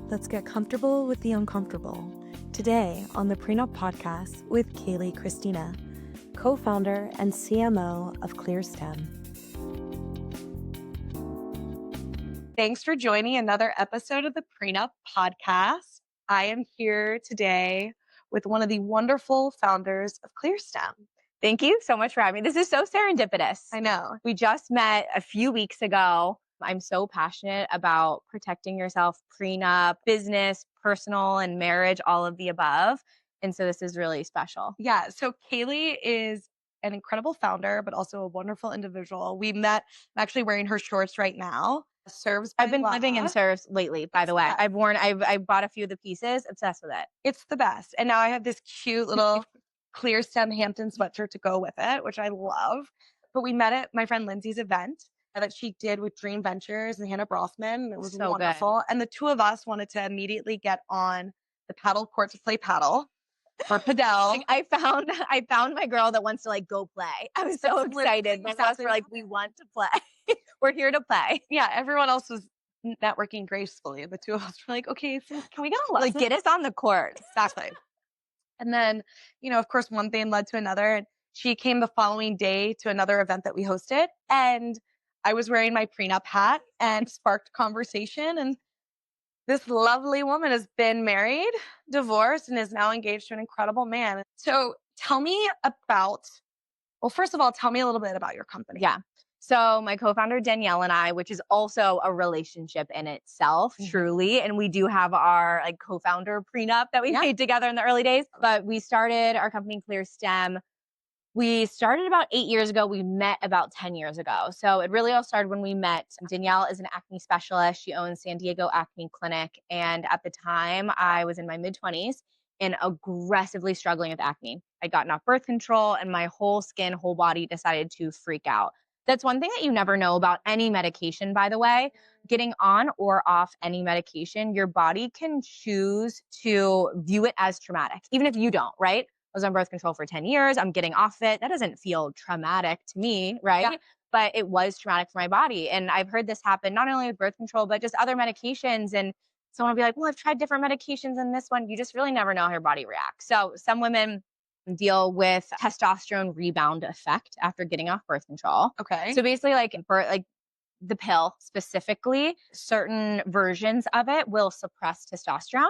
let's get comfortable with the uncomfortable. Today on the Prenup Podcast with Kayleigh Christina, co-founder and CMO of Clearstem. Thanks for joining another episode of the Prenup Podcast. I am here today with one of the wonderful founders of Clearstem. Thank you so much for having me. This is so serendipitous. I know. We just met a few weeks ago. I'm so passionate about protecting yourself, prenup, business, personal, and marriage, all of the above. And so this is really special. Yeah. So Kayleigh is an incredible founder, but also a wonderful individual. We met, I'm actually wearing her shorts right now. I've been living in serves lately, by the way. I bought a few of the pieces, obsessed with it. It's the best. And now I have this cute little Clearstem Hampton sweatshirt to go with it, which I love. But we met at my friend Lindsay's event that she did with Dream Ventures and Hannah Brothman. It was So wonderful. good. And the two of us wanted to immediately get on the paddle court to play paddle or padel. Like, I found my girl that wants to like go play. I was so excited. My boss were like, we want to play. We're here to play. Yeah, everyone else was networking gracefully. The two of us were like, okay, so can we get a lesson? Like, get us on the court. Exactly. And then, of course, one thing led to another. And she came the following day to another event that we hosted. And I was wearing my prenup hat and sparked conversation. And this lovely woman has been married, divorced, and is now engaged to an incredible man. So tell me first of all, tell me a little bit about your company. Yeah. So my co-founder Danielle and I, which is also a relationship in itself, truly. And we do have our like co-founder prenup that we made together in the early days. But we started our company Clearstem. We started about 8 years ago. We met about 10 years ago. So it really all started when we met. Danielle is an acne specialist. She owns San Diego Acne Clinic. And at the time, I was in my mid-20s and aggressively struggling with acne. I'd gotten off birth control and my whole skin, whole body decided to freak out. That's one thing that you never know about any medication, by the way. Getting on or off any medication, your body can choose to view it as traumatic, even if you don't, right? I was on birth control for 10 years. I'm getting off it. That doesn't feel traumatic to me, right? Yeah. But it was traumatic for my body. And I've heard this happen not only with birth control, but just other medications. And someone will be like, well, I've tried different medications and this one, you just really never know how your body reacts. So some women deal with testosterone rebound effect after getting off birth control. Okay. So basically like the pill specifically, certain versions of it will suppress testosterone.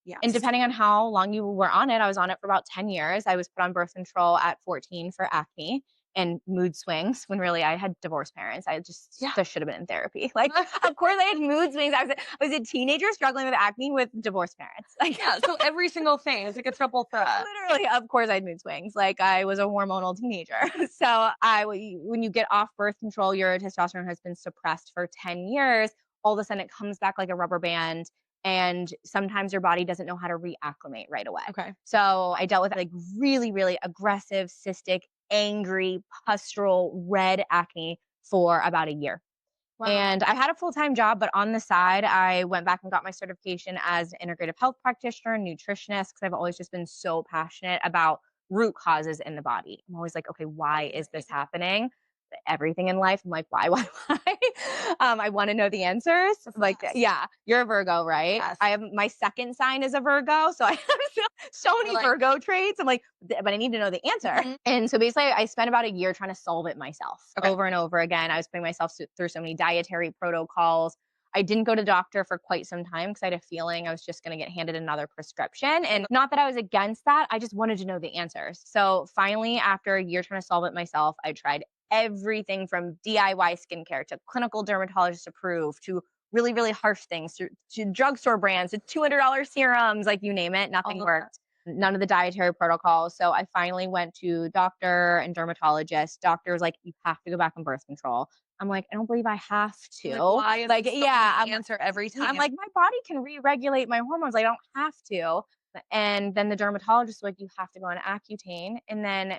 Yes. And depending on how long you were on it, I was on it for about 10 years. I was put on birth control at 14 for acne and mood swings when really I had divorced parents. I just should have been in therapy. Like, of course I had mood swings. I was a teenager struggling with acne with divorced parents. Like, so every single thing is like a triple threat. Literally, of course I had mood swings. Like I was a hormonal teenager. So when you get off birth control, your testosterone has been suppressed for 10 years. All of a sudden it comes back like a rubber band. And sometimes your body doesn't know how to reacclimate right away. Okay. So I dealt with like really, really aggressive, cystic, angry, pustule, red acne for about a year. Wow. And I had a full-time job, but on the side, I went back and got my certification as an integrative health practitioner, nutritionist, because I've always just been so passionate about root causes in the body. I'm always like, okay, why is this happening? Everything in life. I'm like, why? I want to know the answers. Like, yeah, you're a Virgo, right? Yes. I have my second sign is a Virgo. So I have so many Virgo traits. I'm like, but I need to know the answer. Mm-hmm. And so basically I spent about a year trying to solve it myself over and over again. I was putting myself through so many dietary protocols. I didn't go to the doctor for quite some time because I had a feeling I was just going to get handed another prescription. And not that I was against that. I just wanted to know the answers. So finally, after a year trying to solve it myself, I tried everything from DIY skincare to clinical dermatologist approved to really, really harsh things to drugstore brands to $200 serums, like you name it. Nothing worked. None of the dietary protocols. So I finally went to doctor and dermatologist. Doctor was like, you have to go back on birth control. I'm like, I don't believe I have to. Why is the answer every time? I'm like, my body can re-regulate my hormones. I don't have to. And then the dermatologist was like, you have to go on Accutane. And then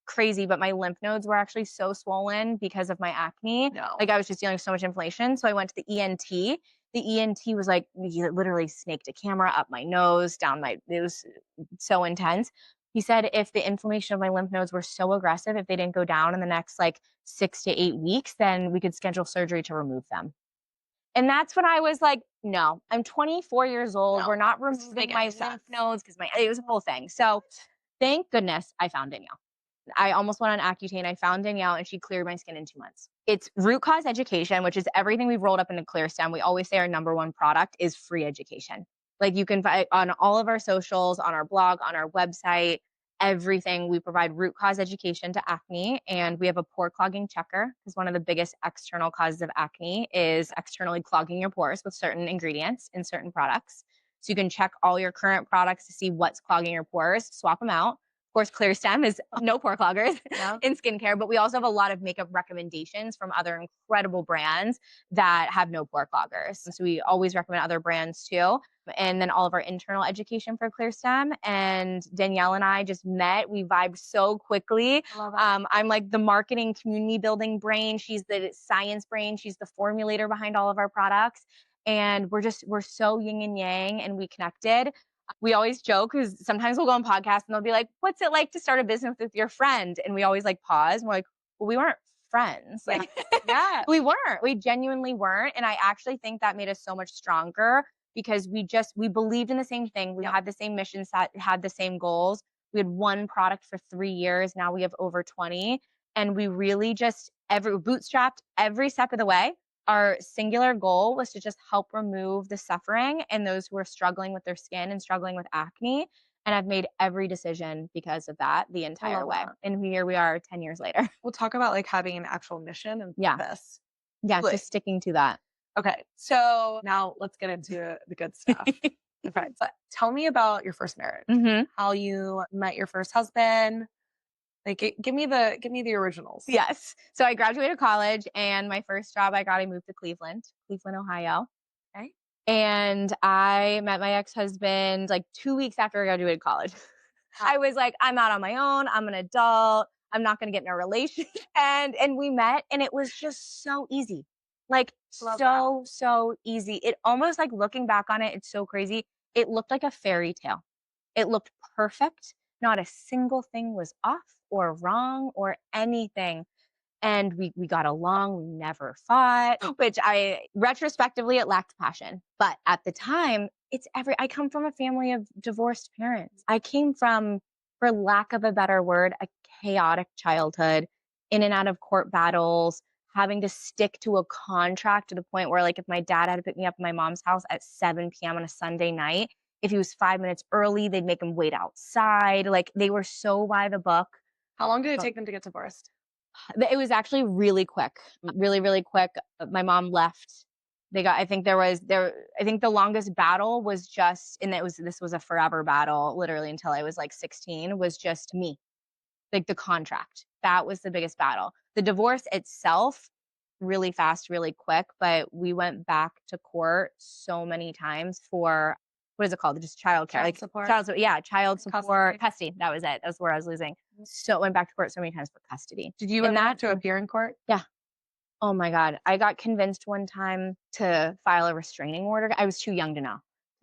crazy, but my lymph nodes were actually so swollen because of my acne. No. Like I was just dealing with so much inflammation. So I went to the ENT. The ENT was like, he literally snaked a camera up my nose, it was so intense. He said if the inflammation of my lymph nodes were so aggressive, if they didn't go down in the next like 6 to 8 weeks, then we could schedule surgery to remove them. And that's when I was like, no, I'm 24 years old. No, We're not this doesn't removing make my any lymph sense. nodes because it was a whole thing. So thank goodness I found Danielle. I almost went on Accutane. I found Danielle and she cleared my skin in 2 months. It's root cause education, which is everything we've rolled up into Clearstem. We always say our number one product is free education. Like you can find on all of our socials, on our blog, on our website, everything. We provide root cause education to acne, and we have a pore clogging checker because one of the biggest external causes of acne is externally clogging your pores with certain ingredients in certain products. So you can check all your current products to see what's clogging your pores, swap them out. Of course, Clearstem is no pore cloggers in skincare, but we also have a lot of makeup recommendations from other incredible brands that have no pore cloggers. So we always recommend other brands too. And then all of our internal education for Clearstem. And Danielle and I just met. We vibed so quickly. I'm like the marketing community building brain. She's the science brain. She's the formulator behind all of our products. And we're so yin and yang, and we connected. We always joke because sometimes we'll go on podcasts and they'll be like, what's it like to start a business with your friend? And we always like pause. And we're like, well, we weren't friends. Like, Yeah. we weren't. We genuinely weren't. And I actually think that made us so much stronger because we believed in the same thing. We had the same mission set, had the same goals. We had one product for 3 years. Now we have over 20. And we really just bootstrapped every step of the way. Our singular goal was to just help remove the suffering and those who are struggling with their skin and struggling with acne. And I've made every decision because of that the entire way. That. And here we are 10 years later. We'll talk about like having an actual mission and purpose. Yeah, just sticking to that. Okay, so now let's get into the good stuff. Okay, so tell me about your first marriage. How you met your first husband. Like, give me the originals. Yes. So I graduated college, and my first job I moved to Cleveland, Ohio. Okay. And I met my ex-husband like 2 weeks after I graduated college. I was like, I'm out on my own. I'm an adult. I'm not going to get in a relationship. And we met, and it was just so easy. Like so easy. It almost, like, looking back on it, it's so crazy. It looked like a fairy tale. It looked perfect. Not a single thing was off or wrong or anything. And we got along. We never fought, which retrospectively, it lacked passion. But at the time, I come from a family of divorced parents. I came from, for lack of a better word, a chaotic childhood, in and out of court battles, having to stick to a contract to the point where, like, if my dad had to pick me up at my mom's house at 7 p.m. on a Sunday night, if he was 5 minutes early, they'd make him wait outside. Like, they were so by the book. How long did it take them to get divorced? It was actually really quick, really, really quick. My mom left. I think the longest battle was just, and this was a forever battle, literally until I was like 16, was just me. Like, the contract. That was the biggest battle. The divorce itself, really fast, really quick, but we went back to court so many times for, what is it called? Just childcare. Child support. Child support, custody. That was it. That's where I was losing. So went back to court so many times for custody. Did you ever have to appear in court? Yeah. Oh my God. I got convinced one time to file a restraining order. I was too young to know.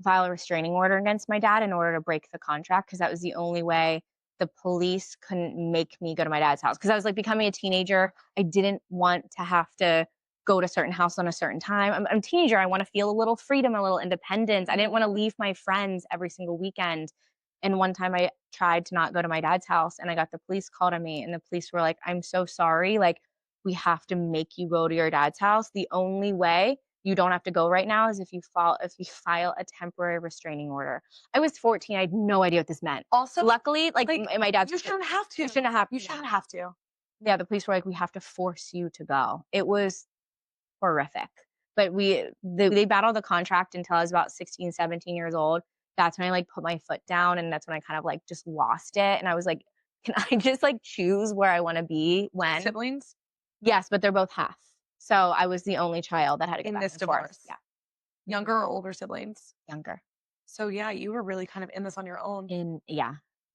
File a restraining order against my dad in order to break the contract, because that was the only way the police couldn't make me go to my dad's house. Because I was, like, becoming a teenager. I didn't want to have to go to a certain house on a certain time. I'm a teenager. I want to feel a little freedom, a little independence. I didn't want to leave my friends every single weekend. And one time I tried to not go to my dad's house, and I got the police called on me, and the police were like, I'm so sorry. Like, we have to make you go to your dad's house. The only way you don't have to go right now is if you file a temporary restraining order. I was 14. I had no idea what this meant. Also, luckily, like my dad's. You shouldn't have to. You shouldn't have. You shouldn't have to. Yeah, the police were like, we have to force you to go. It was horrific. But they battled the contract until I was about 16, 17 years old. That's when I, like, put my foot down, and that's when I kind of, like, just lost it. And I was like, can I just, like, choose where I want to be when? Siblings? Yes, but they're both half. So I was the only child that had to go in back this and divorce. forth. Yeah. Younger or older siblings? Younger. So yeah, you were really kind of in this on your own. In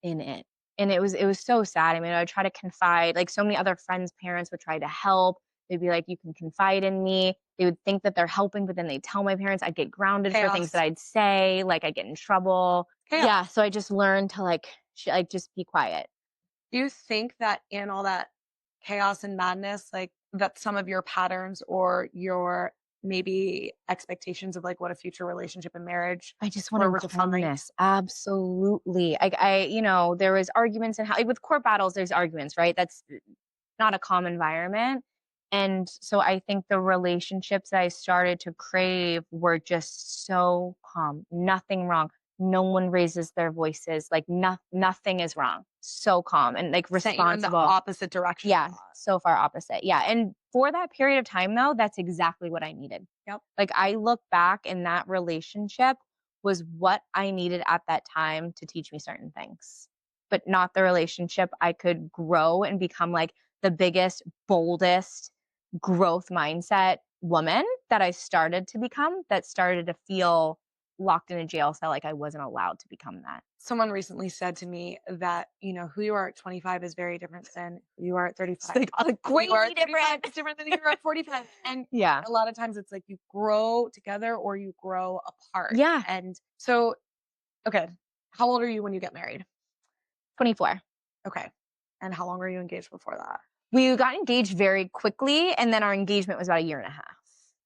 it. And it was so sad. I mean, I would try to confide, like, so many other friends' parents would try to help. They'd be like, you can confide in me. They would think that they're helping, but then they'd tell my parents. I'd get grounded for things that I'd say, like, I'd get in trouble. Chaos. Yeah, so I just learned to, like, just be quiet. Do you think that in all that chaos and madness, like, that some of your patterns or your maybe expectations of like what a future relationship and marriage I just were wanted defined? calmness. Absolutely. There was arguments and how like, with court battles, there's arguments, right? That's not a calm environment. And so I think the relationships that I started to crave were just so calm. Nothing wrong. No one raises their voices. Like nothing is wrong. So calm and like Sent you in the responsible. opposite direction a Yeah, lot. so far opposite. Yeah, and for that period of time though, that's exactly what I needed. Yep. Like I look back and that relationship was what I needed at that time to teach me certain things. But not the relationship I could grow and become like the biggest, boldest growth mindset woman that I started to become that started to feel locked in a jail cell like I wasn't allowed to become that. Someone recently said to me that, who you are at 25 is very different than who you are at It's 35. like Who you are crazy at 35 different. is different than who you are at 45. And Yeah. a lot of times it's like you grow together or you grow apart. Yeah. And so, okay, how old are you when you get married? 24. Okay. And how long were you engaged before that? We got engaged very quickly, and then our engagement was about a year and a half.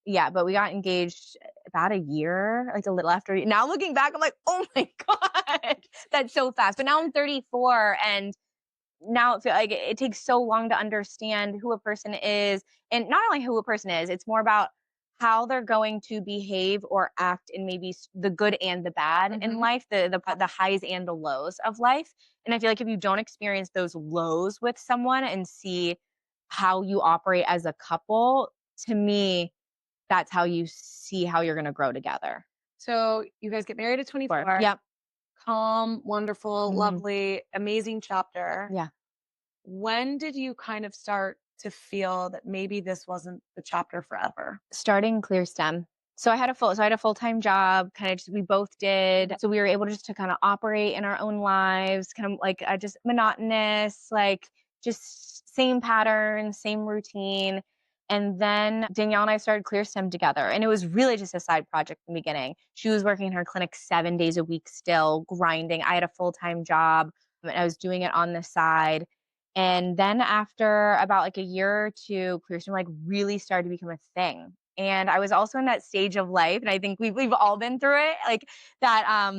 Yeah, but we got engaged about a year, like a little after. Now looking back, I'm like, oh my God, that's so fast. But now I'm 34, and now it feel like it takes so long to understand who a person is, and not only who a person is, it's more about how they're going to behave or act in maybe the good and the bad in Mhm. life, the highs and the lows of life. And I feel like if you don't experience those lows with someone and see how you operate as a couple, to me, that's how you see how you're going to grow together. So you guys get married at Or 24. yep. Calm, wonderful, Hmm. lovely, amazing chapter. Yeah. When did you kind of start to feel that maybe this wasn't the chapter forever? Starting Clearstem. So I had a full-time job, kind of just we both did. So we were able just to kind of operate in our own lives, kind of like just monotonous, like just same pattern, same routine. And then Danielle and I started Clearstem together. And it was really just a side project in the beginning. She was working in her clinic 7 days a week, still grinding. I had a full-time job and I was doing it on the side. And then after about like a year or two, Clearstem like really started to become a thing. And I was also in that stage of life, and I think we've all been through it, like that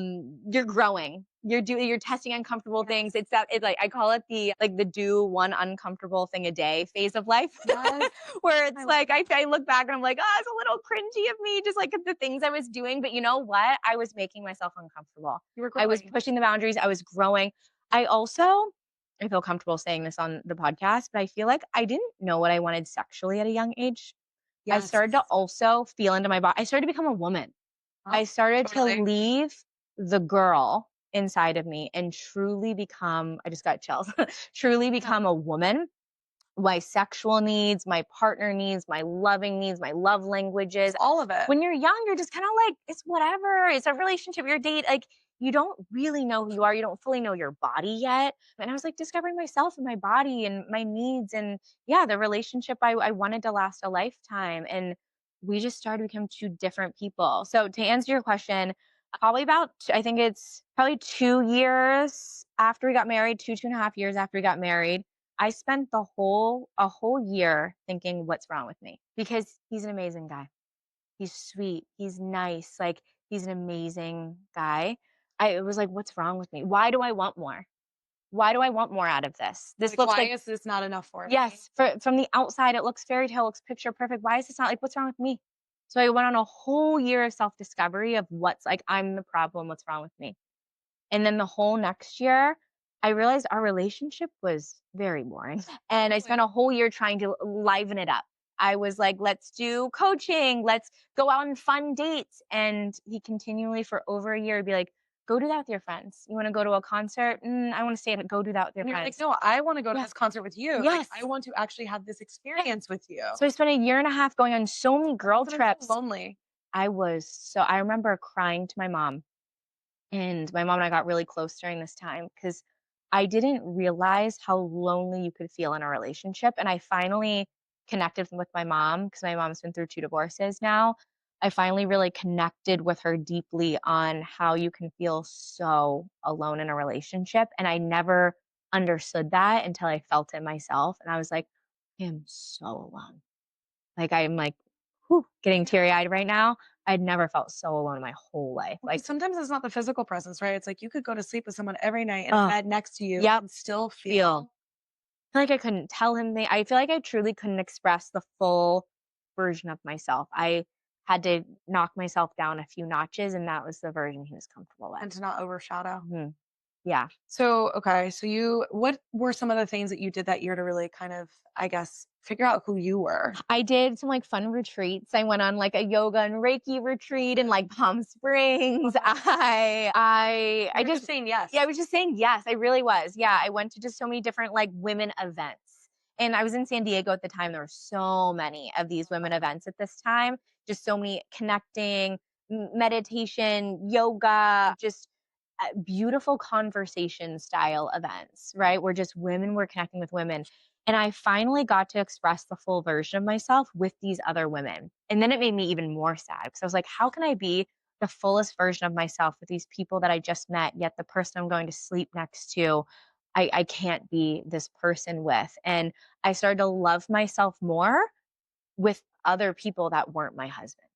you're growing. You're testing uncomfortable things. It's like I call it the do one uncomfortable thing a day phase of life. Yes. Where it's I love like I look back and I'm like, oh, it's a little cringy of me, just like the things I was doing. But you know what? I was making myself uncomfortable. You were I was growing. pushing the boundaries. I was growing. I feel comfortable saying this on the podcast, but I feel like I didn't know what I wanted sexually at a young age. I Yes. started to also feel into my body. I started to become a woman. Oh, I started to totally. leave the girl inside of me and truly become, I just got chills, truly Yeah. become a woman. My sexual needs, my partner needs, my loving needs, my love languages. All of it. When you're young, you're just kind of like, it's whatever. It's a relationship, your date. Like, you don't really know who you are. You don't fully know your body yet. And I was like discovering myself and my body and my needs. And yeah, the relationship I wanted to last a lifetime. And we just started to become two different people. So to answer your question, probably about, I think it's probably 2 years after we got married, 2.5 years after we got married, I spent a whole year thinking, what's wrong with me? Because he's an amazing guy. He's sweet. He's nice. Like he's an amazing guy. I was like, what's wrong with me? Why do I want more? Why do I want more out of this? This Like, looks why like, is this not enough for me? yes, from the outside, it looks fairy tale, looks picture perfect. Why is this not like, what's wrong with me? So I went on a whole year of self discovery of what's like, I'm the problem. What's wrong with me? And then the whole next year, I realized our relationship was very boring. And I spent Totally. a whole year trying to liven it up. I was like, let's do coaching, let's go out on fun dates. And he continually, for over a year, would be like, go do that with your friends. You want to go to a concert? I want to stay at it. Go do that with your And you're like, friends. no, I want to go to Yes. this concert with you. Like, Yes. I want to actually have this Yes. experience with you. So I spent a year and a half going on so many girl But I'm trips. so lonely. I remember crying to my mom, and my mom and I got really close during this time because I didn't realize how lonely you could feel in a relationship. And I finally connected with my mom because my mom's been through 2 divorces now. I finally really connected with her deeply on how you can feel so alone in a relationship. And I never understood that until I felt it myself. And I was like, I am so alone. Like, I'm like, getting teary-eyed right now. I'd never felt so alone in my whole life. Well, 'cause Like, sometimes it's not the physical presence, right? It's like you could go to sleep with someone every night in a oh, bed next to you yep, and still feel. feel Feel like I couldn't tell him I feel like I truly couldn't express the full version of myself. I had to knock myself down a few notches, and that was the version he was comfortable with. and to not overshadow. Mhm. Yeah. So, okay, so what were some of the things that you did that year to really kind of, I guess, figure out who you were? I did some, like, fun retreats. I went on, like, a yoga and Reiki retreat in, like, Palm Springs. I You were just just saying yes. yeah, I was just saying yes, I really was. Yeah, I went to just so many different, like, women events. And I was in San Diego at the time. There were so many of these women events at this time, just so many connecting, meditation, yoga, just, beautiful conversation style events, right? Where just women were connecting with women. And I finally got to express the full version of myself with these other women. And then it made me even more sad because I was like, how can I be the fullest version of myself with these people that I just met, yet the person I'm going to sleep next to, I can't be this person with. And I started to love myself more with other people that weren't my husband.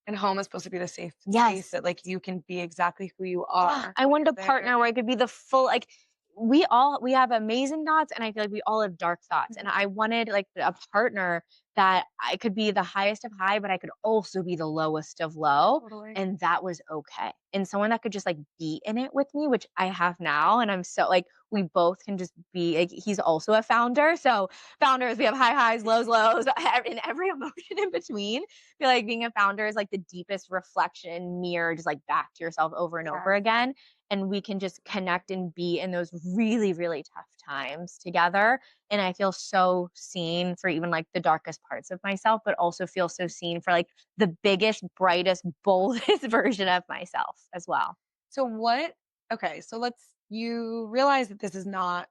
And home is supposed to be the safe space Yes. that like you can be exactly who you Yeah, are I when wanted you're a there. partner where I could be the full like we have amazing thoughts and I feel like we all have dark thoughts. And I wanted like a partner that I could be the highest of high, but I could also be the lowest of low. Totally. And that was okay. And someone that could just like be in it with me, which I have now. And I'm so like we both can just be like he's also a founder. So founders, we have high highs, lows, lows, and every emotion in between. I feel like being a founder is like the deepest reflection mirror, just like back to yourself over and over Yes. again. And we can just connect and be in those really, really tough times together. And I feel so seen for even like the darkest parts of myself, but also feel so seen for like the biggest, brightest, boldest version of myself as well. So what okay, so you realize that this is not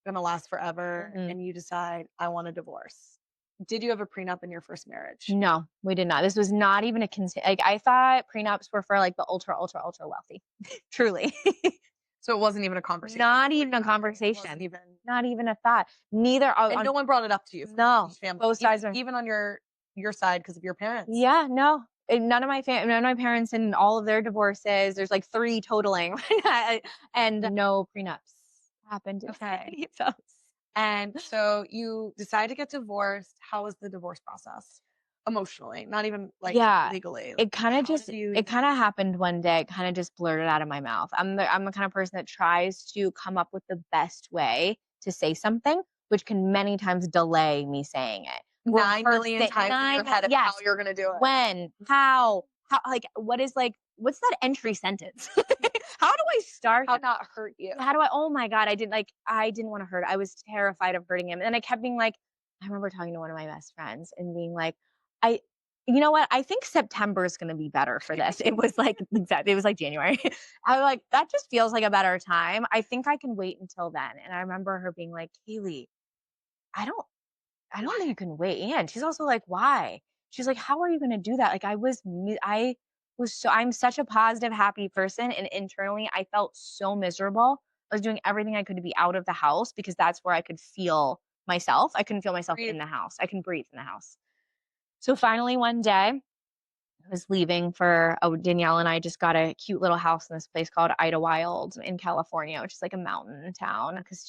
gonna last forever Mhm. and you decide I want a divorce. Did you have a prenup in your first marriage? No, we did not. This was not even a like I thought prenups were for like the ultra, ultra, ultra wealthy. Truly. So it wasn't even a conversation. Not even a It wasn't conversation. even Not even a thought. Neither and on no one brought it up to you from no, your family, both sides are even on your side because of your parents. yeah, no. And none of my parents and all of their divorces, there's like 3 totaling, and no prenups happened in Okay. any of those. And so you decide to get divorced. How was the divorce process? Emotionally, not even like Yeah, legally. Like it kinda how just did you it even kinda happened one day, it kinda just blurted out of my mouth. I'm the kind of person that tries to come up with the best way to say something, which can many times delay me saying it. Or 9,000,000 times in your 9 head of how yes. you're gonna do it? When? How like, what's that entry sentence? How do I start How that? not hurt you? How do I oh my god, I didn't wanna hurt I was terrified of hurting him, and I kept being like I remember talking to one of my best friends and being like, "I you know what? I think September is gonna be better for this." It was like January. I was like, "That just feels like a better time. I think I can wait until then." And I remember her being like, "Kayleigh, I don't I don't think you can wait." And she's also like, "Why?" She's like, "How are you gonna do that?" Like I was so I'm such a positive, happy person, and internally I felt so miserable. I was doing everything I could to be out of the house because that's where I could feel myself. I couldn't feel myself Breathe. in the house. I can breathe in the house. So finally one day I was leaving for Danielle and I just got a cute little house in this place called Idlewild in California, which is like a mountain town because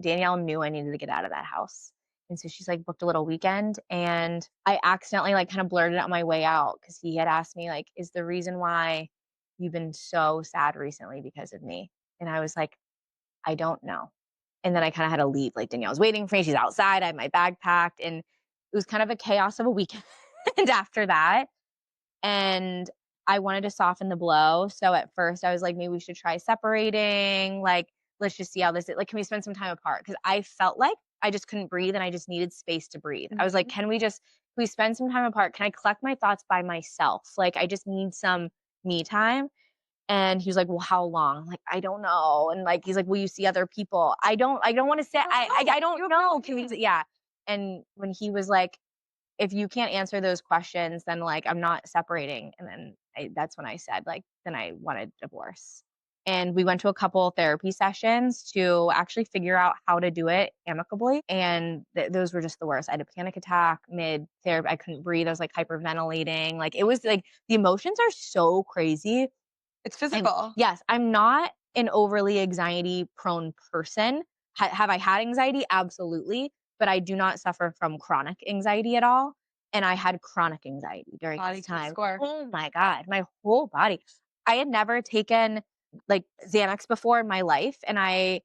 Danielle knew I needed to get out of that house. And so she's like booked a little weekend and I accidentally like kind of blurted it on my way out because he had asked me like, is the reason why you've been so sad recently because of me? And I was like, I don't know. And then I kind of had to leave. Like Danielle was waiting for me. She's outside. I had my bag packed and it was kind of a chaos of a weekend after that and I wanted to soften the blow. So at first I was like, maybe we should try separating. Like, let's just see how this is. Like, can we spend some time apart? Because I felt like I just couldn't breathe and I just needed space to breathe. I was like, Mhm. can we spend some time apart? Can I collect my thoughts by myself? Like, I just need some me time. And he was like, well, how long? I'm like, I don't know. And like, he's like, will you see other people? I don't want to say, I You don't have no know. Can we, idea. yeah. And when he was like, if you can't answer those questions, then like I'm not separating. And then that's when I said like, then I wanted divorce. And we went to a couple therapy sessions to actually figure out how to do it amicably. And those were just the worst. I had a panic attack mid therapy. I couldn't breathe. I was like hyperventilating. Like it was like the emotions are so crazy. It's physical. Yes, I'm not an overly anxiety prone person. Have I had anxiety? Absolutely. But I do not suffer from chronic anxiety at all. And I had chronic anxiety during Body this keeps time. score. Oh my God, my whole body. I had never taken like Xanax before in my life. And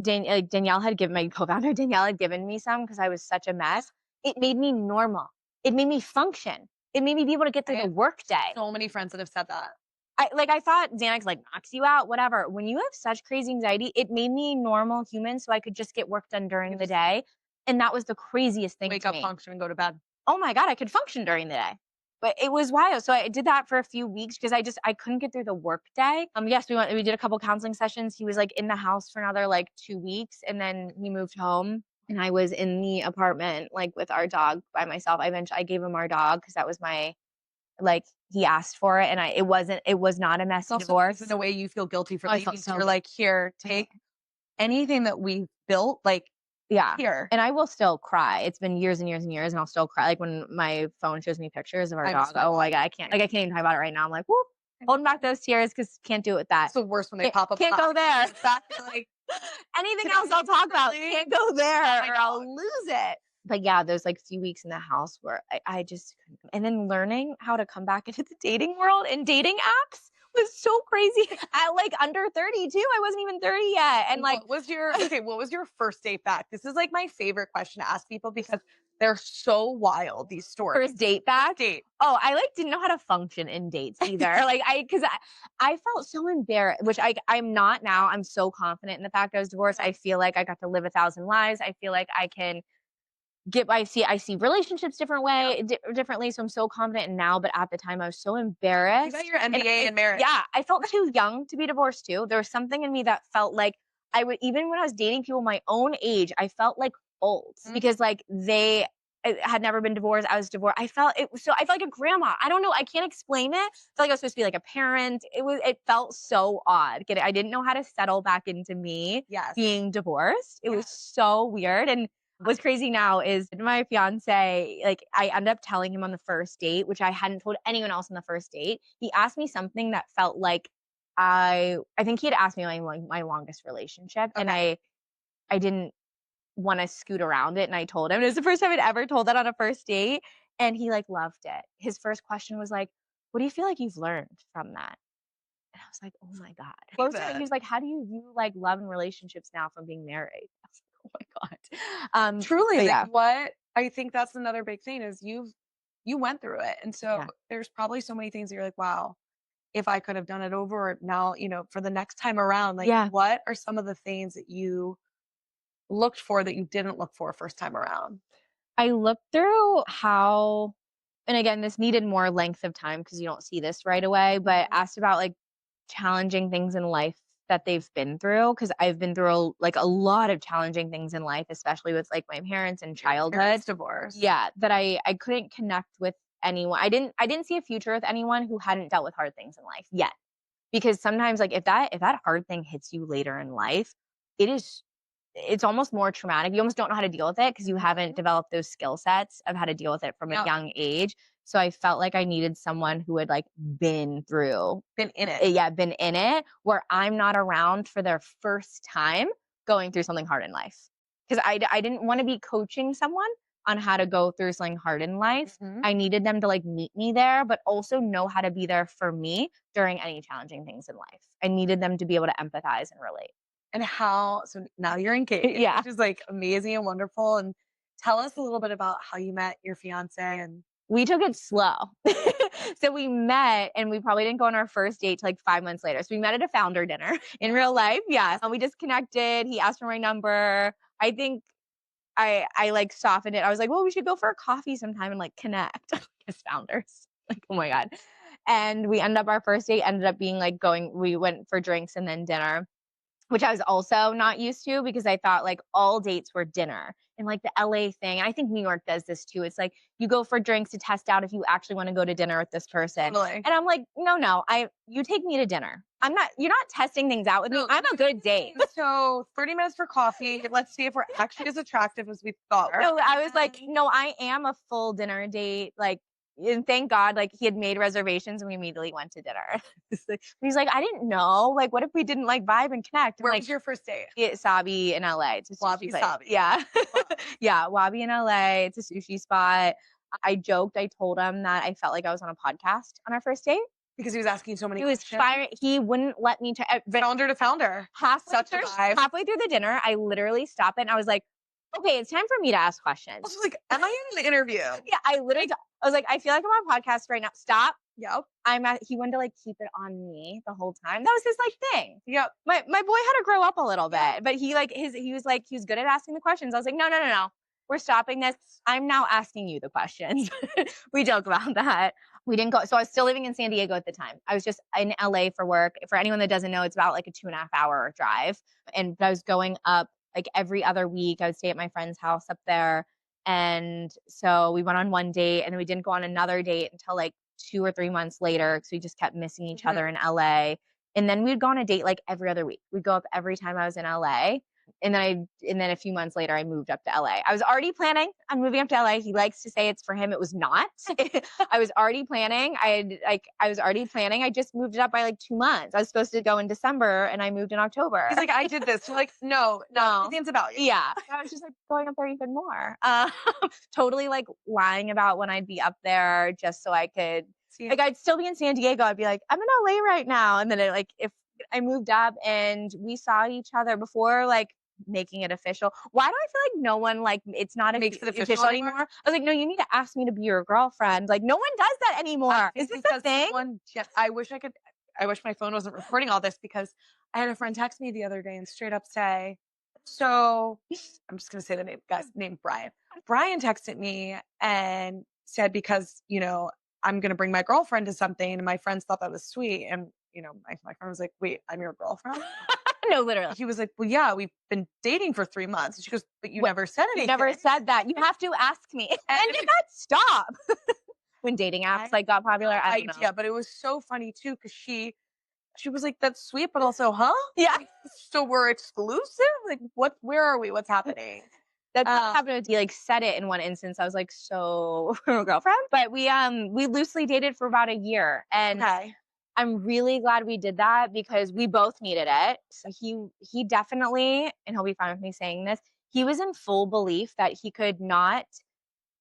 Danielle had given my co-founder, Danielle had given me some because I was such a mess. It made me normal. It made me function. It made me be able to get through the work day. So many friends that have said that. I thought Xanax like knocks you out, whatever. When you have such crazy anxiety, it made me normal human so I could just get work done during the day. And that was the craziest thing Wake to up, me. function, and go to bed. Oh my God, I could function during the day. But it was wild. So I did that for a few weeks because I couldn't get through the work day. Yes, we did a couple counseling sessions. He was like in the house for another like 2 weeks and then he moved home. And I was in the apartment like with our dog by myself. I gave him our dog because that was my like he asked for it and it was not a messy divorce. In a way you feel guilty for I leaving. felt So so you're like, here, take anything that we've built, like here. And I will still cry. It's been years and years and years and I'll still cry. Like when my phone shows me pictures of our dog. Oh my God, I can't even talk about it right now. I'm like, whoop, holding back those tears because can't do it with that. It's the worst when they pop up. Can't go there. Like anything else I'll talk about. Can't go there or I'll lose it. But yeah, there's like a few weeks in the house where I just couldn't. And then learning how to come back into the dating world and dating apps was so crazy. At like under 30 too. I wasn't even 30 yet. And like, what was your first date back? This is like my favorite question to ask people because they're so wild, these stories. First date back? Date. Oh, I like didn't know how to function in dates either. Like because I felt so embarrassed, which I'm not now. I'm so confident in the fact I was divorced. I feel like I got to live 1,000 lives. I feel like I can I see relationships differently. So I'm so confident now, but at the time I was so embarrassed. You got your MBA in marriage. Yeah. I felt too young to be divorced too. There was something in me that felt like even when I was dating people my own age, I felt like old because like they had never been divorced. I was divorced. I felt like a grandma. I don't know. I can't explain it. I felt like I was supposed to be like a parent. It felt so odd. I didn't know how to settle back into me being divorced. It was so weird. And what's crazy now is my fiance, like I ended up telling him on the first date, which I hadn't told anyone else on the first date. He asked me something that felt like I think he had asked me my longest relationship. And I didn't want to scoot around it. And I told him, it was the first time I'd ever told that on a first date. And he like loved it. His first question was like, what do you feel like you've learned from that? And I was like, oh my God. He was like, how do you view like love and relationships now from being married? I was like, oh my God. Truly, like, what I think that's another big thing is you went through it. And so there's probably so many things that you're like, wow, if I could have done it over now, for the next time around, like what are some of the things that you looked for that you didn't look for first time around? I looked through how, and again, this needed more length of time because you don't see this right away, but asked about like challenging things in life that they've been through because I've been through a lot of challenging things in life, especially with like my parents and childhood divorce. Yeah, that I couldn't connect with anyone. I didn't see a future with anyone who hadn't dealt with hard things in life yet. Because sometimes like if that hard thing hits you later in life, it's almost more traumatic. You almost don't know how to deal with it because you haven't developed those skill sets of how to deal with it from a young age. So I felt like I needed someone who had like been in it. Been in it where I'm not around for their first time going through something hard in life. Because I didn't want to be coaching someone on how to go through something hard in life. I needed them to like meet me there, but also know how to be there for me during any challenging things in life. I needed them to be able to empathize and relate. And so now you're engaged, which is like amazing and wonderful. And tell us a little bit about how you met your fiance. And we took it slow. So we met and we probably didn't go on our first date till like 5 months later. So we met at a founder dinner in real life. Yeah. And we just connected. He asked for my number. I think I like softened it. I was like, well, we should go for a coffee sometime and like connect as founders. Like, oh my God. And our first date ended up being like we went for drinks and then dinner. which I was also not used to because I thought like all dates were dinner and like the LA thing. And I think New York does this too. It's like you go for drinks to test out if you actually want to go to dinner with this person. Totally. And I'm like, no, you take me to dinner. You're not testing things out with me. I'm a good date. So 30 minutes for coffee. Let's see if we're actually as attractive as we thought. No, I was like, no, I am a full dinner date. Like, and thank God, like he had made reservations and we immediately went to dinner. He's like, I didn't know. Like, what if we didn't like vibe and connect? Where like, was your first date? Sabi in LA. It's a Wabi sushi place. Sabi. Yeah. Wow. Yeah. Wabi in LA. It's a sushi spot. I joked. I told him that I felt like I was on a podcast on our first date. Because he was asking so many He was questions. fire. He wouldn't let me Founder to founder. halfway Such a vibe. through the dinner, I literally stopped it and I was like, okay, it's time for me to ask questions. I was like, am I in an interview? Yeah, I was like, I feel like I'm on a podcast right now. Stop. Yep. He wanted to like keep it on me the whole time. That was his like thing. Yep. My boy had to grow up a little bit, but he was good at asking the questions. I was like, no. We're stopping this. I'm now asking you the questions. We joke about that. We didn't go. So I was still living in San Diego at the time. I was just in LA for work. For anyone that doesn't know, it's about like a 2.5 hour drive. And I was going up like every other week. I would stay at my friend's house up there. And so we went on one date and then we didn't go on another date until like 2 or 3 months later because we just kept missing each other in LA. And then we'd go on a date like every other week. We'd go up every time I was in LA. And then a few months later, I moved up to LA. I was already planning on moving up to LA. He likes to say it's for him. It was not. I was already planning. I just moved it up by like 2 months. I was supposed to go in December and I moved in October. He's like, I did this. You're like, no. It's about you. Yeah. I was just like going up there even more. Totally like lying about when I'd be up there just so I could, like I'd still be in San Diego. I'd be like, I'm in LA right now. And then if I moved up and we saw each other before like making it official. Why do I feel like no one like it's not makes it official anymore? I was like, no, you need to ask me to be your girlfriend. Like no one does that anymore. Is this a thing? I wish my phone wasn't recording all this because I had a friend text me the other day and straight up say, so I'm just gonna say the name, guys, named Brian. Brian texted me and said, because I'm gonna bring my girlfriend to something, and my friends thought that was sweet. And my friend was like, wait, I'm your girlfriend? No, literally. He was like, well, yeah, we've been dating for 3 months. And she goes, but you never said anything. You never said that. You have to ask me. And you got stop. When dating apps like got popular. I don't know. Yeah, but it was so funny too because she was like, that's sweet, but also, huh? Yeah. Like, so we're exclusive? Like, where are we? What's happening? That's what happened. He like said it in one instance. I was like, so we're a girlfriend? But we loosely dated for about a year. And I'm really glad we did that because we both needed it. So he definitely, and he'll be fine with me saying this, he was in full belief that he could not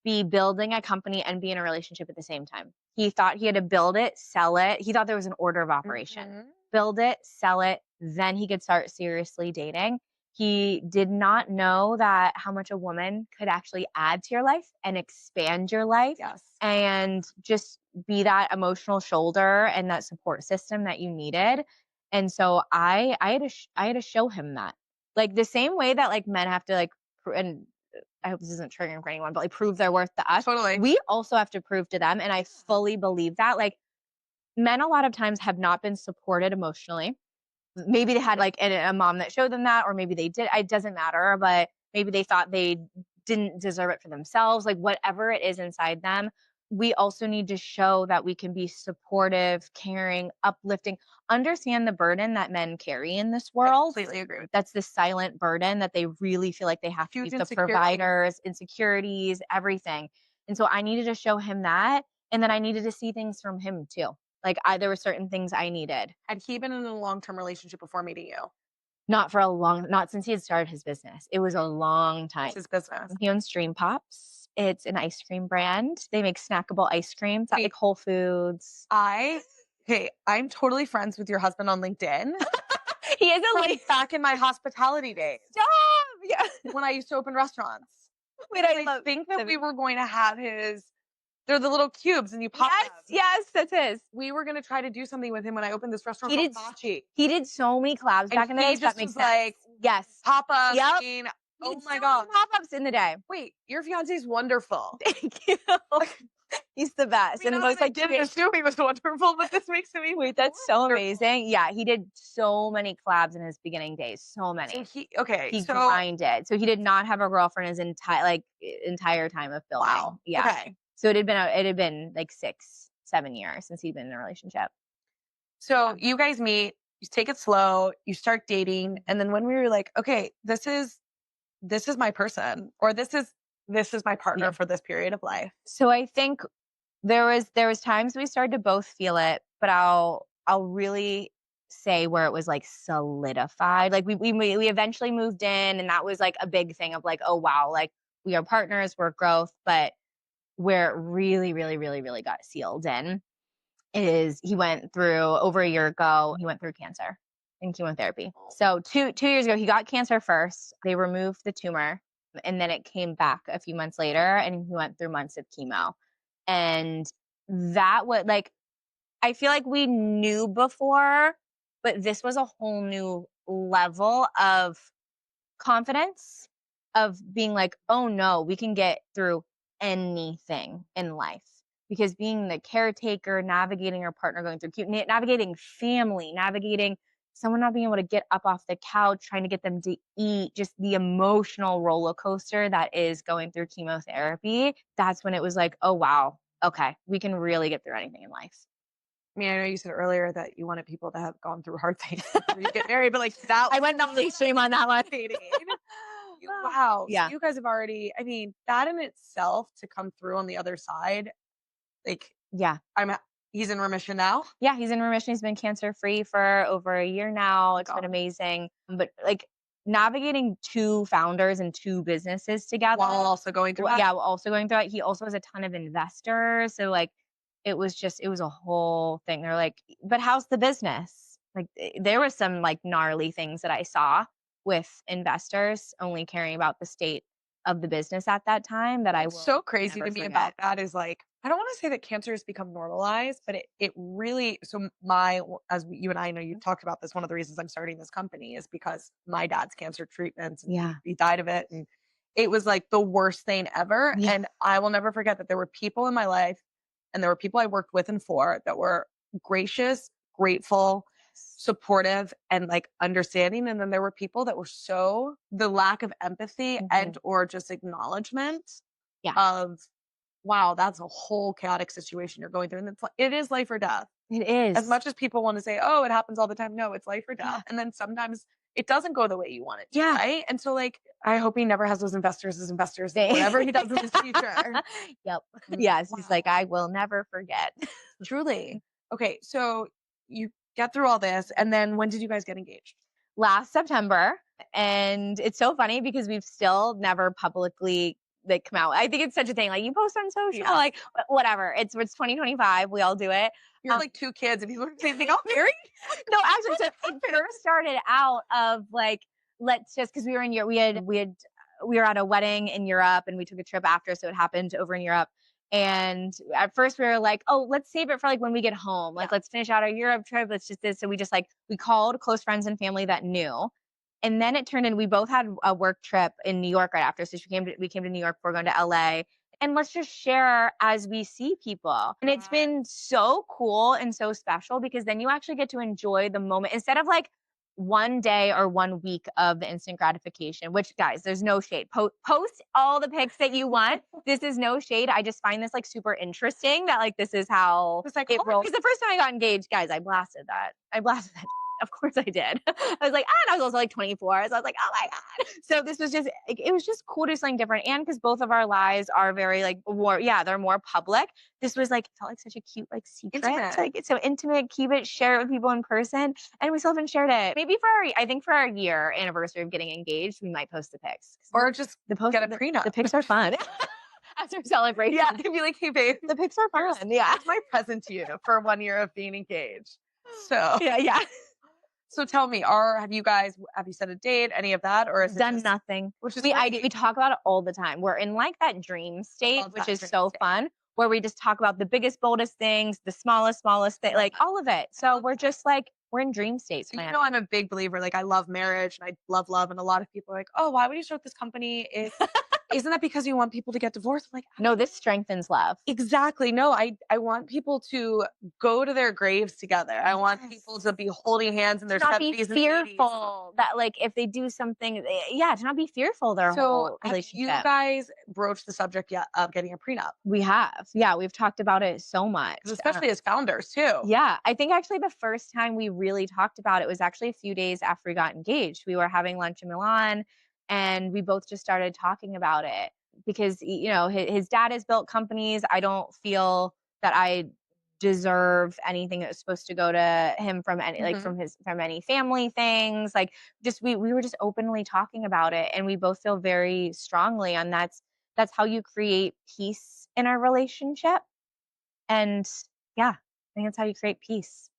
be building a company and be in a relationship at the same time. He thought he had to build it, sell it. He thought there was an order of operation. Mm-hmm. Build it, sell it, then he could start seriously dating. He did not know that how much a woman could actually add to your life and expand your life. Yes. And just be that emotional shoulder and that support system that you needed. And so I had to show him that, like the same way that like men have to like, and I hope this isn't triggering for anyone, but like prove their worth to us. Totally. We also have to prove to them. And I fully believe that like men a lot of times have not been supported emotionally. Maybe they had like a mom that showed them that, or maybe they did. It doesn't matter, but maybe they thought they didn't deserve it for themselves. Like whatever it is inside them, we also need to show that we can be supportive, caring, uplifting, understand the burden that men carry in this world. I completely agree with that. That's the silent burden that they really feel like they have to be the providers, insecurities, everything. And so I needed to show him that. And then I needed to see things from him too. Like there were certain things I needed. Had he been in a long-term relationship before meeting you? Not since he had started his business. It was a long time. What's his business? He owns Dream Pops. It's an ice cream brand. They make snackable ice cream. It's at like Whole Foods. I'm totally friends with your husband on LinkedIn. He is a back in my hospitality days. Stop! Yeah. When I used to open restaurants. Wait, I think that we were going to have they're the little cubes and you pop them. Yes, that's his. We were going to try to do something with him when I opened this restaurant. He did so many collabs back in the day. That makes sense. Like, yes. Pop-ups. Yep. Oh my God. Pop-ups in the day. Wait, your fiance's wonderful. Thank you. He's the best. I mean, And not most that I like didn't assume he was wonderful, but this makes me wait, that's so amazing. Yeah, he did so many collabs in his beginning days. So So many. okay, He so grinded. So he did not have a girlfriend his entire time of filming. wow. Yeah. Okay. So it had been like 6-7 years since he'd been in a relationship. So you guys meet, you take it slow, you start dating, and then when we were like, okay, this is my person, or this is my partner Yeah. for this period of life. So I think there was times we started to both feel it, but I'll really say where it was like solidified. Like we eventually moved in, and that was like a big thing of like, oh wow, like we are partners, we're growth. But where it really, really, really, really got sealed in is he went through over a year ago, he went through cancer and chemotherapy. So 2 years ago, he got cancer first. They removed the tumor, and then it came back a few months later, and he went through months of chemo. And that would like, I feel like we knew before, but this was a whole new level of confidence, of being like, oh no, we can get through anything in life. Because being the caretaker, navigating our partner going through, navigating family, navigating someone not being able to get up off the couch, trying to get them to eat, just the emotional roller coaster that is going through chemotherapy. That's when it was like, oh wow, okay, we can really get through anything in life. I mean, I know you said earlier that you wanted people to have gone through hard things before you get married, but like that I went on the extreme on that one. wow. So Yeah. you guys have already, I mean, that in itself to come through on the other side, like Yeah. he's in remission now. Yeah, he's in remission. He's been cancer free for over a year now. It's been amazing. But like navigating two founders and two businesses together While also going through that. yeah, while also going through it. He also has a ton of investors. So like it was a whole thing. They're like, but how's the business? Like there was some like gnarly things that I saw with investors only caring about the state of the business at that time that I will What's so crazy never to me forget. about that is like, I don't want to say that cancer has become normalized, but it really, so my, you and I know you talked about this, one of the reasons I'm starting this company is because my dad's cancer treatments, and Yeah. he died of it. And it was like the worst thing ever. Yeah. And I will never forget that there were people in my life and there were people I worked with and for that were gracious, grateful, supportive, and like understanding. And then there were people that were so the lack of empathy and or just acknowledgement Yeah. of wow, that's a whole chaotic situation you're going through. And it is life or death. It is. As much as people want to say, oh, it happens all the time. No, it's life or death. Yeah. And then sometimes it doesn't go the way you want it to, Yeah. right? And so like, I hope he never has those investors as investors, whatever he does in his future. Yep. Yes. He's like, I will never forget. Truly. Okay. So you get through all this. And then when did you guys get engaged? Last September. And it's so funny because we've still never publicly like come out. I think it's such a thing. Like you post on social, Yeah. like whatever. It's 2025. We all do it. You're like two kids and people are saying they got married. No, actually, so it first started out of like, let's just, cause we were in Europe, we were at a wedding in Europe and we took a trip after. So it happened over in Europe. And at first we were like, oh, let's save it for like when we get home. Like, let's finish out our Europe trip. Let's just this. So we just like, we called close friends and family that knew. And then it turned in, we both had a work trip in New York right after. So we came to New York before going to LA. And let's just share as we see people. And it's been so cool and so special because then you actually get to enjoy the moment instead of like one day or 1 week of the instant gratification, which guys, there's no shade. Post all the pics that you want. This is no shade. I just find this like super interesting that like this is how it rolls. Because the first time I got engaged, guys, I blasted that. Of course I did. I was like, and I was also like 24. So I was like, oh my God. So this was just, it was just cool to do something different. And because both of our lives are very like more, they're more public. This was like, it felt like such a cute, like secret. Like it's so intimate, keep it, share it with people in person. And we still haven't shared it. Maybe I think for our year anniversary of getting engaged, we might post the pics. Or just get a prenup. The pics are fun. As our celebration. Yeah, they'd be like, hey babe, the pics are fun. Yeah. It's my present to you for 1 year of being engaged. So yeah. So tell me, have you set a date, any of that, or is it done nothing? Which is we talk about it all the time. We're in like that dream state, which is so fun, where we just talk about the biggest, boldest things, the smallest thing, like all of it. So we're just like, we're in dream state. So, I'm a big believer. Like I love marriage and I love love, and a lot of people are like, oh, why would you start this company if isn't that because you want people to get divorced? I'm like, No, this strengthens love. exactly. No, I want people to go to their graves together. I want people to be holding hands in their To not be 70s and 80s. fearful that like if they do something, yeah, to not be fearful their So, whole have you relationship. guys broached the subject yet of getting a prenup? We have, yeah, we've talked about it so much. 'Cause especially as founders too. Yeah, I think actually the first time we really talked about it was actually a few days after we got engaged. We were having lunch in Milan, and we both just started talking about it because his dad has built companies. I don't feel that I deserve anything that was supposed to go to him from any like Mhm. from any family things. Like just we were just openly talking about it, and we both feel very strongly on that's how you create peace in our relationship. And yeah, I think that's how you create peace.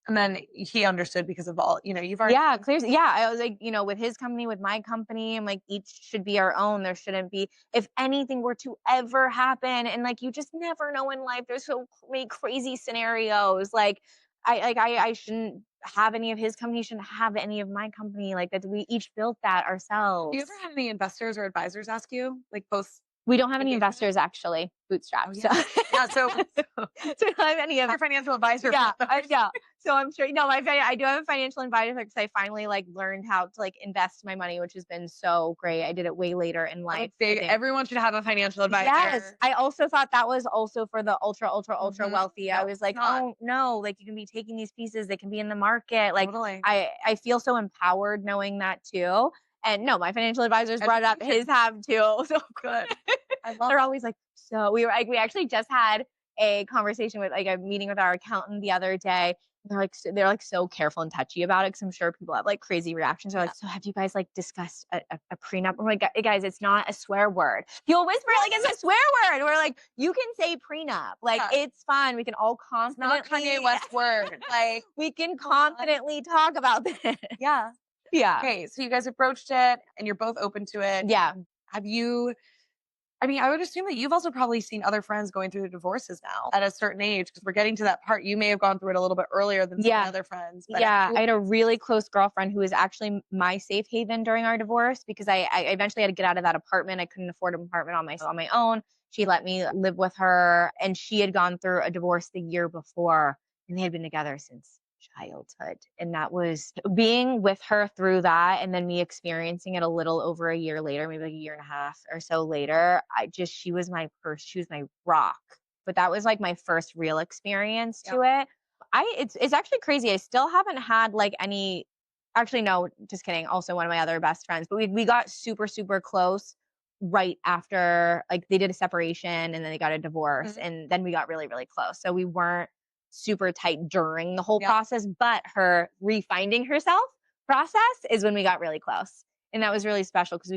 And then he understood because of all, you've already. Yeah, clear. Yeah, I was like, with his company, with my company, I'm like, each should be our own. There shouldn't be, if anything were to ever happen, and like, you just never know in life. There's so many crazy scenarios. Like, I shouldn't have any of his company. He shouldn't have any of my company. Like that, we each built that Have you ourselves. ever had any investors or advisors ask you, like post We don't have any engagement? investors actually, Oh bootstrapped. So, yeah. Yeah, so so we don't have any of your financial advisor yeah, for others. yeah. So I'm sure, no, I do have a financial advisor because I finally like learned how to like invest my money, which has been so great. I did it way later in I'm a life. I big think. everyone should have a financial advisor. Yes, I also thought that was also for the ultra, ultra, ultra Mhm. wealthy. I No, was it's like, not. oh no, like you can be taking these pieces, they can be in the market. Like Totally. I feel so empowered knowing that too. And no, my financial advisors brought it up. His Education. have too. So Good. I love they're that. always like, so we actually just had a conversation with like a meeting with our accountant the other day. They're like so careful and touchy about it because I'm sure people have like crazy reactions. They're like, so have you guys like discussed a prenup? I'm like, guys, it's not a swear word. He'll whisper like it's a swear word. We're like, you can say prenup, like Yeah. it's fine. We can all It's not confidently, Kanye West word. Like, we can come on. confidently talk about this. Yeah. Yeah, Okay, so you guys approached it and you're both open to it. yeah. Have you I mean, I would assume that you've also probably seen other friends going through divorces now at a certain age because we're getting to that part. You may have gone through it a little bit earlier than some of Yeah. my other friends. But Yeah, I had a really close girlfriend who was actually my safe haven during our divorce because I eventually had to get out of that apartment. I couldn't afford an apartment on my own. She let me live with her, and she had gone through a divorce the year before, and they had been together since childhood. And that was being with her through that, and then me experiencing it a little over a year later, maybe like a year and a half or so later. She was my she was my rock. But that was like my first real experience yeah. to it. It's actually crazy. I still haven't had like any, actually no, just kidding. Also one of my other best friends, but we got super, super close right after like they did a separation and then they got a divorce, Mhm. and then we got really, really close. So we weren't super tight during the whole Yeah. process, but her refinding herself process is when we got really close. And that was really special because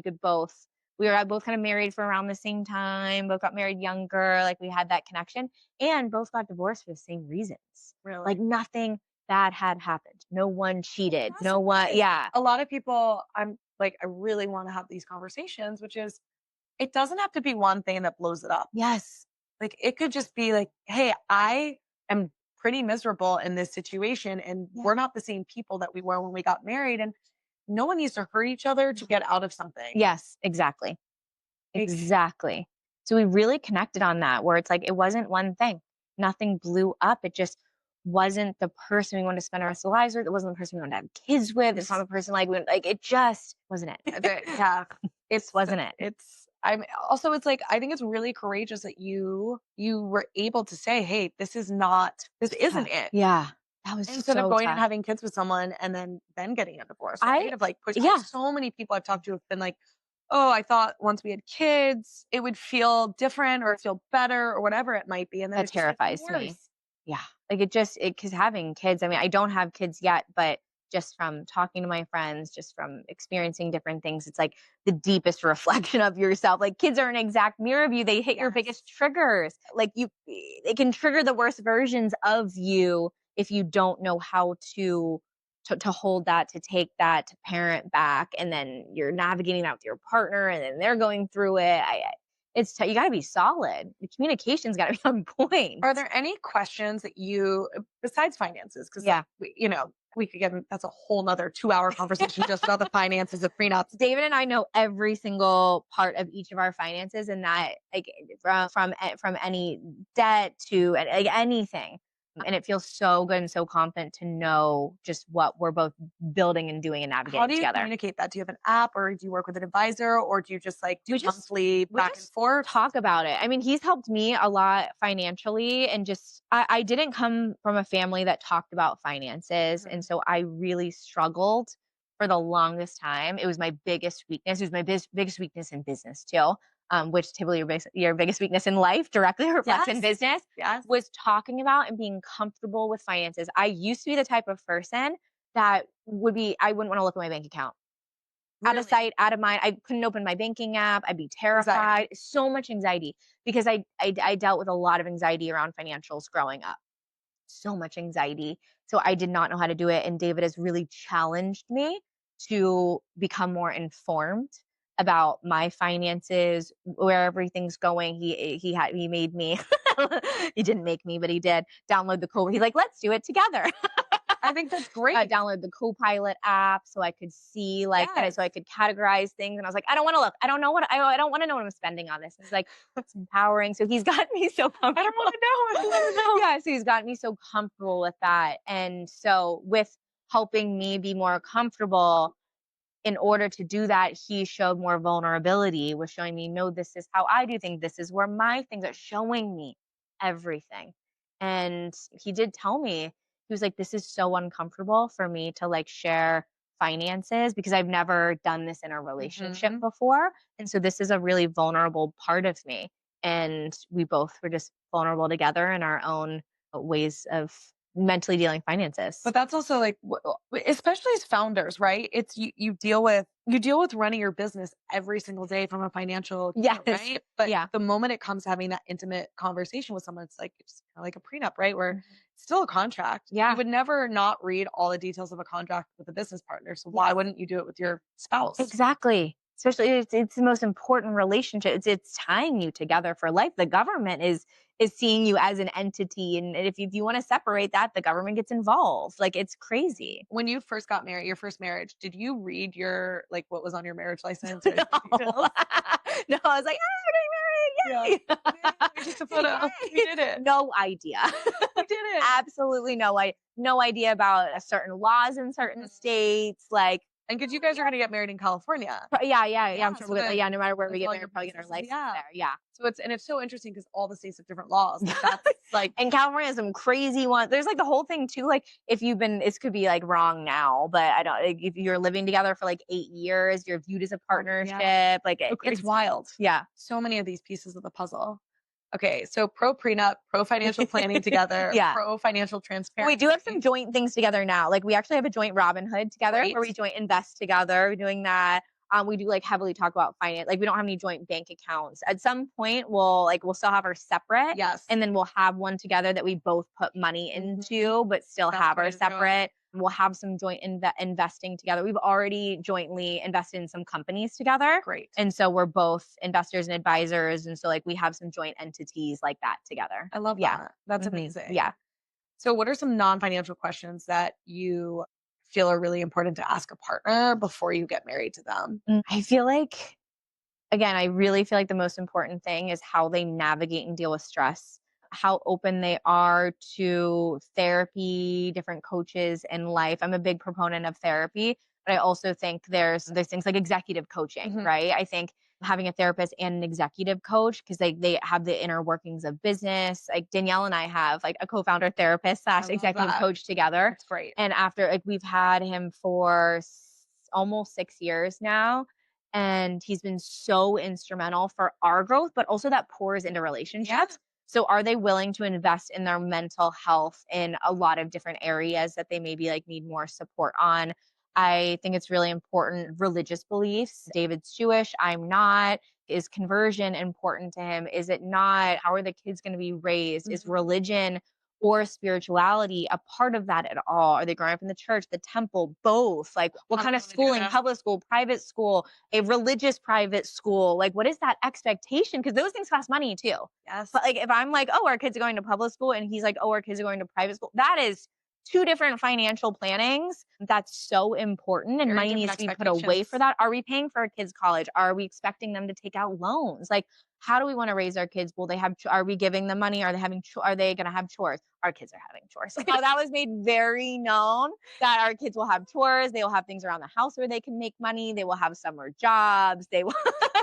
we were both kind of married for around the same time, both got married younger, like we had that connection, and both got divorced for the same reasons. Really. Like nothing bad had happened. No one cheated. That's No one, nice. yeah. A lot of people, I'm like, I really want to have these conversations, which is, it doesn't have to be one thing that blows it up. Yes. Like, it could just be like, hey, I am pretty miserable in this situation, and Yeah. we're not the same people that we were when we got married. And no one needs to hurt each other to get out of something. Yes, exactly. Like, Exactly. So we really connected on that where it's like it wasn't one thing. Nothing blew up. It just wasn't the person we wanted to spend our rest of our lives with. It wasn't the person we wanted to have kids with. It's not the person like it just wasn't it. yeah, It's wasn't it. I'm also, it's like, I think it's really courageous that you were able to say, hey, this isn't it. Yeah. That was Instead of so going and tough. having kids with someone and then getting a divorce, I right? Of like push. yeah. So many people I've talked to have been like, oh, I thought once we had kids, it would feel different or feel better or whatever it might be. And then That it just gets terrifies me. worse. Yeah. Like because having kids, I mean, I don't have kids yet, but just from talking to my friends, just from experiencing different things, it's like the deepest reflection of yourself. Like kids are an exact mirror of you. They hit your Yes. biggest triggers. Like it can trigger the worst versions of you if you don't know how to hold that, to take that, to parent back, and then you're navigating that with your partner, and then they're going through it. You got to be solid. The communication's got to be on point. Are there any questions that you, besides finances? Because Yeah. we could get, that's a whole nother 2-hour conversation just about the finances of prenups. David and I know every single part of each of our finances, and that like from any debt to like anything. And it feels so good and so confident to know just what we're both building and doing and How navigating do you together. communicate that? Do you have an app, or do you work with an advisor, or do you just like do We just- monthly we back and just forth? talk about it. I mean, he's helped me a lot financially, and just I didn't come from a family that talked about finances, and so I really struggled for the longest time. It was my biggest weakness. It was my biggest weakness in business too. Which typically your biggest weakness in life directly reflects in Yes. business. Yes. Was talking about and being comfortable with finances. I used to be the type of person that I wouldn't want to look at my bank account. Out of Really? sight, out of mind. I couldn't open my banking app. I'd be terrified. So much anxiety because I dealt with a lot of anxiety around financials growing up. So much anxiety. So I did not know how to do it. And David has really challenged me to become more informed about my finances, where everything's going. He made me he didn't make me, but he did download the He's like, let's do it together. I think that's great. Download the Copilot app so I could see so I could categorize things. And I was like, I don't want to look. I don't know I don't want to know what I'm spending on this. He's like, it's empowering. So he's got me so comfortable. I don't want to know. I don't want to know. Yeah. So he's got me so comfortable with that. And so with helping me be more comfortable, in order to do that, he showed more vulnerability, was showing me, no, this is how I do things. This is where my things are, showing me everything. And he did tell me, he was like, this is so uncomfortable for me to like share finances because I've never done this in a relationship before. And so this is a really vulnerable part of me. And we both were just vulnerable together in our own ways of mentally dealing finances. But that's also like, especially as founders, right? It's you deal with running your business every single day from a financial Yes. right? But Yeah. the moment it comes to having that intimate conversation with someone, it's kind of like a prenup, right? Where it's still a contract. Yeah. You would never not read all the details of a contract with a business partner. So why wouldn't you do it with your spouse? Exactly. Especially it's the most important relationship. It's tying you together for life. The government is seeing you as an entity. And if you want to separate that, the government gets involved. Like, it's crazy. When you first got married, your first marriage, did you read your like what was on your marriage license? Or No. details? No, I was like, I'm getting married. Yay. Yeah. Just a photo. You did it. No idea. You did it. Absolutely no idea about certain laws in certain states. Like, and because you guys are going to get married in California. Yeah. I'm sure so no matter where we get all married, your we're probably get our businesses, license there. Yeah. So it's so interesting because all the states have different laws. Like that's like, And California has some crazy ones. There's like the whole thing too. Like, if this could be like wrong now, but I don't. Like, if you're living together for like 8 years, you're viewed as a partnership. Like, it's wild. Yeah. So many of these pieces of the puzzle. Okay, so pro prenup, pro financial planning together, pro financial transparency. We do have some joint things together now. Like, we actually have a joint Robinhood together where we joint invest together. We're doing that. We do like heavily talk about finance. Like, we don't have any joint bank accounts. At some point, we'll still have our separate. Yes. And then we'll have one together that we both put money into, but still have our separate. We'll have some joint investing together. We've already jointly invested in some companies together. Great. And so we're both investors and advisors. And so like we have some joint entities like that together. I love that. That's amazing. Yeah. So what are some non-financial questions that you feel are really important to ask a partner before you get married to them? I feel like, again, I really feel like the most important thing is how they navigate and deal with stress, how open they are to therapy, different coaches in life. I'm a big proponent of therapy, but I also think there's things like executive coaching, right? I think having a therapist and an executive coach, because they have the inner workings of business. Like Danielle and I have like a co-founder therapist / executive coach together. That's great. And after like we've had him for almost 6 years now. And he's been so instrumental for our growth, but also that pours into relationships. Yeah. So are they willing to invest in their mental health in a lot of different areas that they maybe like need more support on? I think it's really important. Religious beliefs. David's Jewish. I'm not. Is conversion important to him? Is it not? How are the kids going to be raised? Is religion or spirituality a part of that at all? Are they growing up in the church, the temple, both? Like, what kind of schooling? Public school, private school, a religious private school? Like, what is that expectation? Because those things cost money too. Yes. But like, if I'm like, oh, our kids are going to public school, and he's like, oh, our kids are going to private school, that is two different financial plannings. That's so important, and Very money different needs to be put away for expectations. that. Are we paying for our kids' college? Are we expecting them to take out loans? Like, how do we want to raise our kids? Will they have? Are we giving them money? Are they having? Are they going to have chores? Our kids are having chores. Now that was made very known that our kids will have chores. They will have things around the house where they can make money. They will have summer jobs. They will.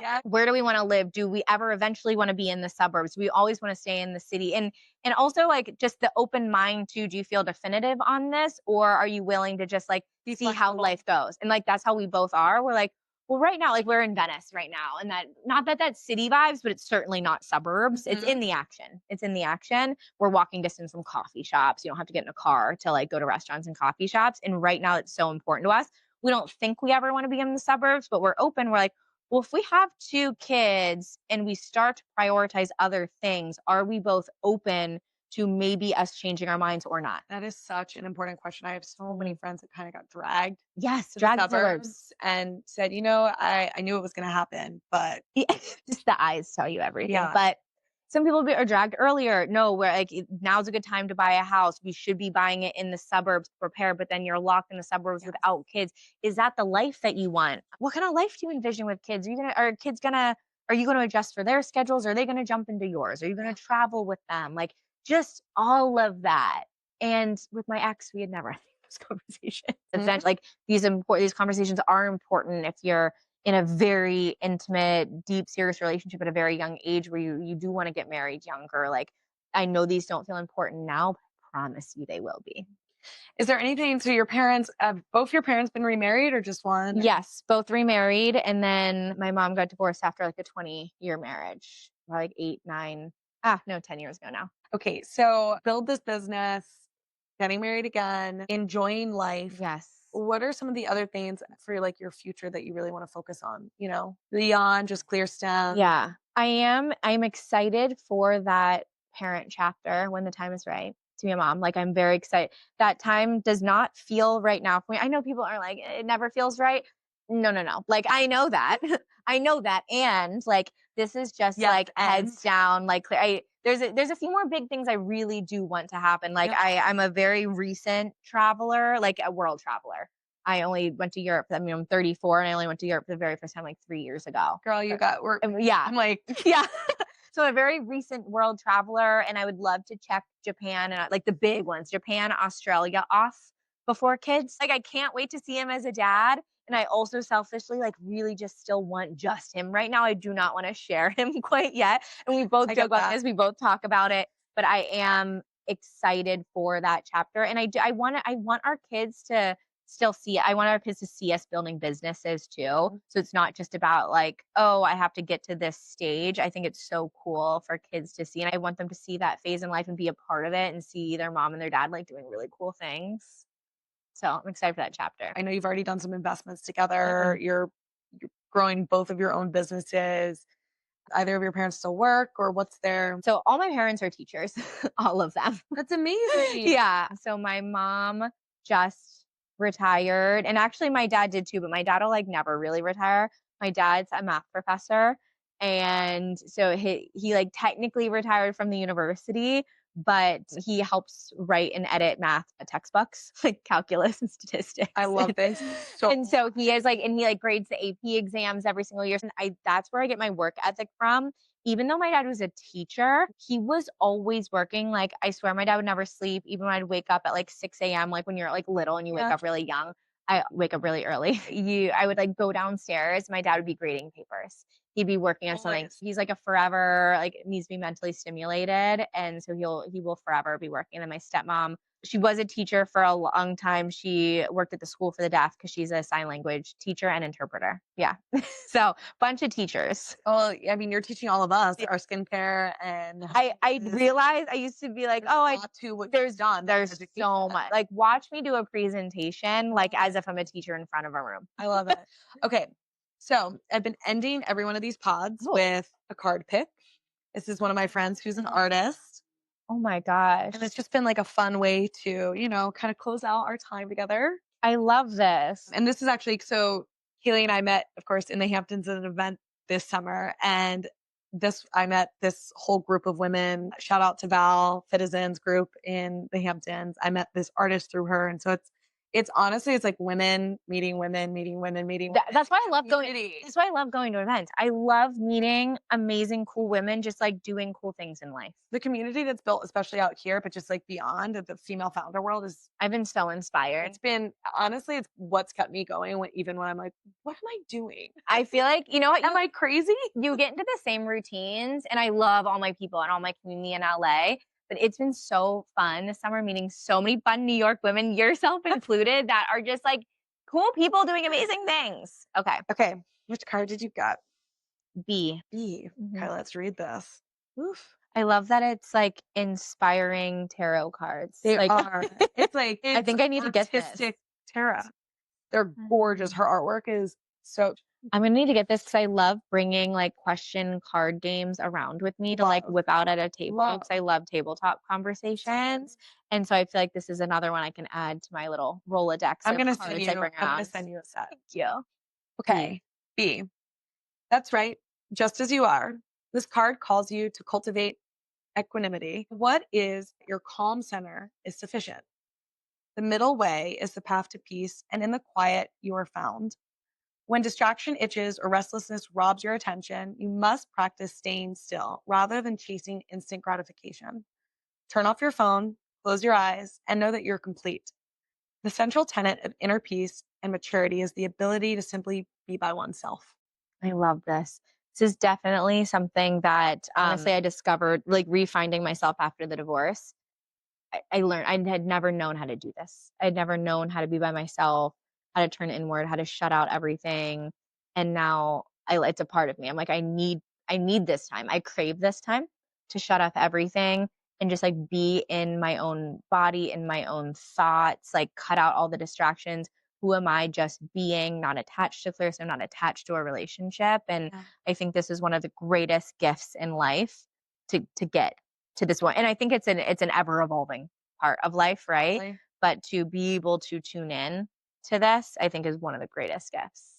Yeah. Where do we want to live? Do we ever eventually want to be in the suburbs? We always want to stay in the city. And also like just the open mind to, do you feel definitive on this, or are you willing to just like Be see how flexible. life goes? And like that's how we both are. We're like, well, right now, like we're in Venice right now, and that not that that's city vibes, but it's certainly not suburbs. It's in the action. It's in the action. We're walking distance from coffee shops. You don't have to get in a car to like go to restaurants and coffee shops. And right now, it's so important to us. We don't think we ever want to be in the suburbs, but we're open. We're like, well, if we have two kids and we start to prioritize other things, are we both open to maybe us changing our minds or not? That is such an important question. I have so many friends that kind of got dragged Yes, to the drag suburbs. suburbs and said, I knew it was going to happen, but Just the eyes tell you everything. yeah. But some people are dragged earlier. No, where like now's a good time to buy a house. We should be buying it in the suburbs to prepare, but then you're locked in the suburbs without kids. Is that the life that you want? What kind of life do you envision with kids? Are you gonna adjust for their schedules? Are they gonna jump into yours? Are you gonna travel with them? Like just all of that. And with my ex, we had never had those conversations. Essentially, like these conversations are important if you're in a very intimate, deep, serious relationship at a very young age where you do want to get married younger. Like, I know these don't feel important now, but I promise you they will be. Is there anything, so your parents, have both your parents been remarried or just one? Yes, both remarried. And then my mom got divorced after like a 20-year marriage, like 10 years ago now. Okay, so build this business, getting married again, enjoying life. Yes. What are some of the other things for like your future that you really want to focus on, beyond just Clearstem? Yeah, I am. I'm excited for that parent chapter when the time is right to be a mom. Like, I'm very excited. That time does not feel right now for me. I know people are like, it never feels right. No, no, no. Like, I know that. I know that. And like, this is just Yes, like and heads down. Like, there's a few more big things I really do want to happen. Like, Yep. I'm a very recent traveler, like a world traveler. I only went to Europe. I mean, I'm 34 and I only went to Europe the very first time like 3 years ago. girl, you got work. Yeah. I'm like, Yeah. So a very recent world traveler, and I would love to check Japan and like the big ones, Japan, Australia off before kids. Like I can't wait to see him as a dad. And I also selfishly like really just still want just him right now. I do not want to share him quite yet. And we both I joke get about that. this. We both talk about it, but I am excited for that chapter. And I want our kids to still see it. I want our kids to see us building businesses too. So it's not just about like, oh, I have to get to this stage. I think it's so cool for kids to see. And I want them to see that phase in life and be a part of it and see their mom and their dad like doing really cool things. So I'm excited for that chapter. I know you've already done some investments together. You're growing both of your own businesses. Either of your parents still work or what's their So all my parents are teachers, all of them. That's amazing. Yeah. So my mom just retired, and actually my dad did too, but my dad will like never really retire. My dad's a math professor, and so he like technically retired from the university, but he helps write and edit math textbooks, like calculus and statistics. I love this. And so he is like, and he like grades the AP exams every single year. And that's where I get my work ethic from. Even though my dad was a teacher, he was always working. Like, I swear my dad would never sleep. Even when I'd wake up at like 6 a.m., like when you're like little and you wake up really young, I wake up really early. I would like go downstairs. My dad would be grading papers. He'd be working on something. He's like a forever, like needs to be mentally stimulated. And so he will forever be working. And my stepmom, she was a teacher for a long time. She worked at the school for the deaf because she's a sign language teacher and interpreter. Yeah. So bunch of teachers. Well, I mean, you're teaching all of us our skincare and I realized I used to be like, there's done. There's so much. Like watch me do a presentation like as if I'm a teacher in front of a room. I love it. Okay. So I've been ending every one of these pods with a card pick. This is one of my friends who's an artist. Oh my gosh. And it's just been like a fun way to, kind of close out our time together. I love this. And this is actually, so Kayleigh and I met, of course, in the Hamptons at an event this summer. And I met this whole group of women. Shout out to Val Citizens group in the Hamptons. I met this artist through her. And so it's honestly, it's like women meeting women, meeting women, meeting women. That's why I love going. Community. That's why I love going to events. I love meeting amazing, cool women, just like doing cool things in life. The community that's built, especially out here, but just like beyond the female founder world is. I've been so inspired. It's been honestly, it's what's kept me going. Even when I'm like, what am I doing? I feel like what? Am I crazy? You get into the same routines, and I love all my people and all my community in LA. But it's been so fun this summer meeting so many fun New York women, yourself included, that are just like cool people doing amazing things. Okay. Okay. Which card did you get? B. B. Okay, let's read this. Oof. I love that it's like inspiring tarot cards. They like, are. It's like I think I need to get this. Artistic tarot. They're gorgeous. Her artwork is so. I'm gonna need to get this because I love bringing like question card games around with me to like whip out at a table because I love tabletop conversations. And so I feel like this is another one I can add to my little Rolodex. I'm gonna send you a set. Thank you. Okay. B. That's right. Just as you are. This card calls you to cultivate equanimity. What is your calm center is sufficient. The middle way is the path to peace, and in the quiet you are found. When distraction itches or restlessness robs your attention, you must practice staying still rather than chasing instant gratification. Turn off your phone, close your eyes, and know that you're complete. The central tenet of inner peace and maturity is the ability to simply be by oneself. I love this. This is definitely something that honestly I discovered, like refinding myself after the divorce. I learned I had never known how to do this. I'd never known how to be by myself, how to turn inward, how to shut out everything. And now it's a part of me. I'm like, I need this time. I crave this time to shut off everything and just like be in my own body, in my own thoughts, like cut out all the distractions. Who am I just being, not attached to Clearstem, not attached to a relationship? And I think this is one of the greatest gifts in life to get to this one. And I think it's an ever evolving part of life, right? Really? But to be able to tune in to this, I think is one of the greatest gifts.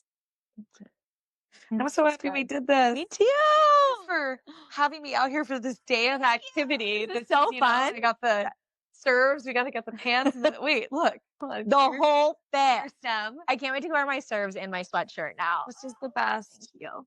I'm so happy we did this. Me too. Thanks for having me out here for this day of activity. This is so fun. We got the serves, we got to get the pants. Wait, look. The whole thing. Clearstem. I can't wait to wear my serves in my sweatshirt now. This is the best. Thank you.